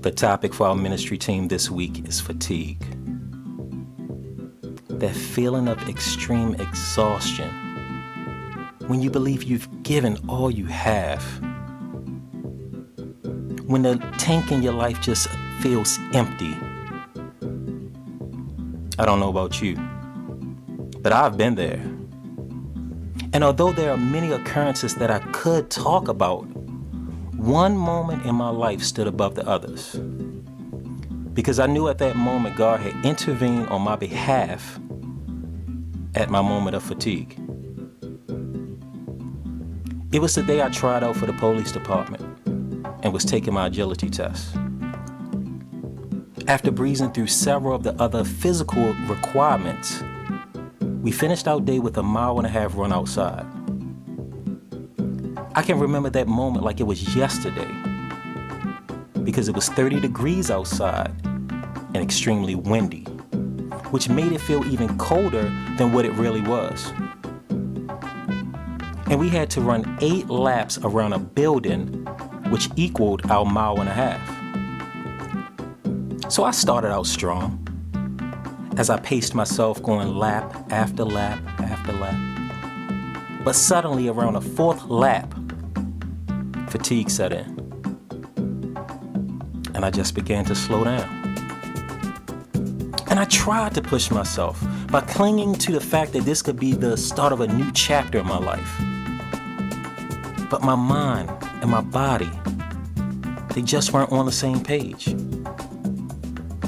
The topic for our ministry team this week is fatigue. That feeling of extreme exhaustion when you believe you've given all you have. When the tank in your life just feels empty. I don't know about you, but I've been there. And although there are many occurrences that I could talk about, one moment in my life stood above the others. Because I knew at that moment God had intervened on my behalf at my moment of fatigue. It was the day I tried out for the police department and was taking my agility test. After breezing through several of the other physical requirements, we finished our day with a 1.5 mile run outside. I can remember that moment like it was yesterday because it was 30 degrees outside and extremely windy, which made it feel even colder than what it really was. And we had to run 8 laps around a building, which equaled our 1.5 miles. So I started out strong as I paced myself going lap after lap after lap. But suddenly around the 4th lap, fatigue set in. And I just began to slow down. And I tried to push myself by clinging to the fact that this could be the start of a new chapter in my life. But my mind and my body, they just weren't on the same page.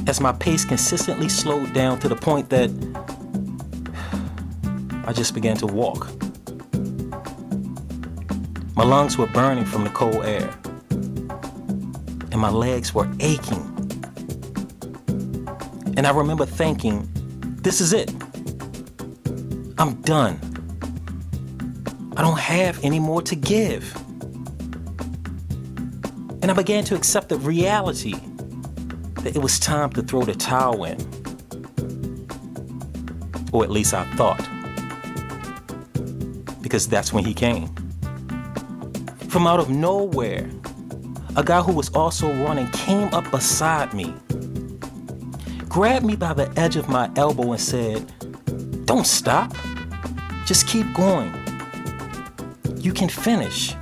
As my pace consistently slowed down to the point that I just began to walk. My lungs were burning from the cold air, and my legs were aching. And I remember thinking, this is it. I'm done. I don't have any more to give. And I began to accept the reality that it was time to throw the towel in. Or at least I thought. Because that's when he came. From out of nowhere, a guy who was also running came up beside me, grabbed me by the edge of my elbow and said, "Don't stop. Just keep going. You can finish."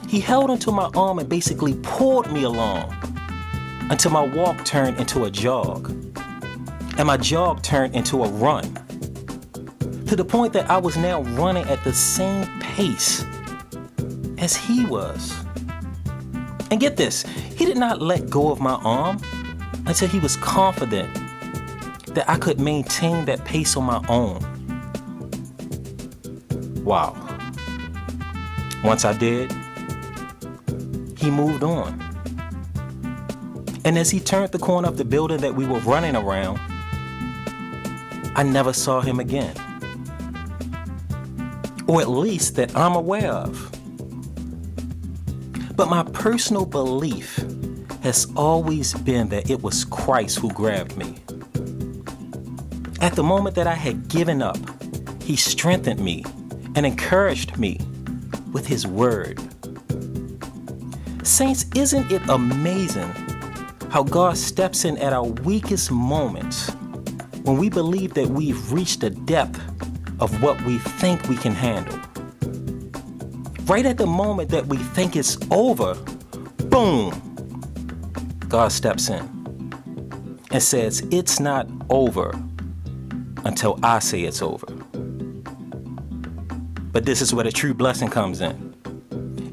He held onto my arm and basically pulled me along until my walk turned into a jog, and my jog turned into a run, to the point that I was now running at the same pace as he was. And get this, he did not let go of my arm until he was confident that I could maintain that pace on my own. Wow. Once I did, he moved on. And as he turned the corner of the building that we were running around, I never saw him again. Or at least that I'm aware of. But my personal belief has always been that it was Christ who grabbed me. At the moment that I had given up, he strengthened me and encouraged me with his word. Saints, isn't it amazing how God steps in at our weakest moments when we believe that we've reached the depth of what we think we can handle? Right at the moment that we think it's over, boom, God steps in and says, "It's not over until I say it's over." But this is where the true blessing comes in.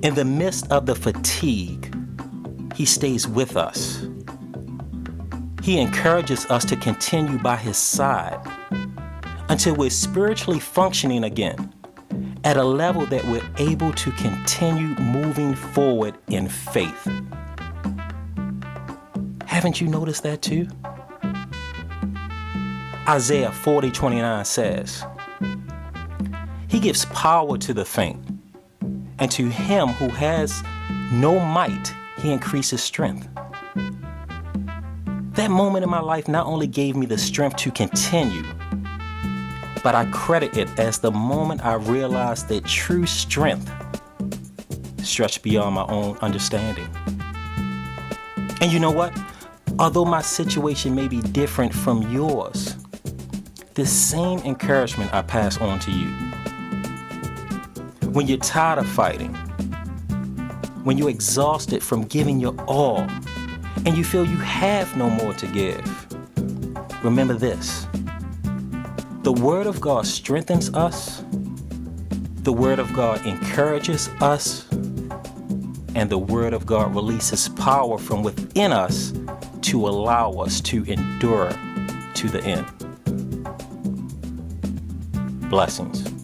In the midst of the fatigue, he stays with us. He encourages us to continue by his side until we're spiritually functioning again at a level that we're able to continue moving forward in faith. Haven't you noticed that too? Isaiah 40:29 says, "He gives power to the faint, and to him who has no might, he increases strength." That moment in my life not only gave me the strength to continue, but I credit it as the moment I realized that true strength stretched beyond my own understanding. And you know what? Although my situation may be different from yours, this same encouragement I pass on to you. When you're tired of fighting, when you're exhausted from giving your all, and you feel you have no more to give, remember this. The Word of God strengthens us, the Word of God encourages us, and the Word of God releases power from within us to allow us to endure to the end. Blessings.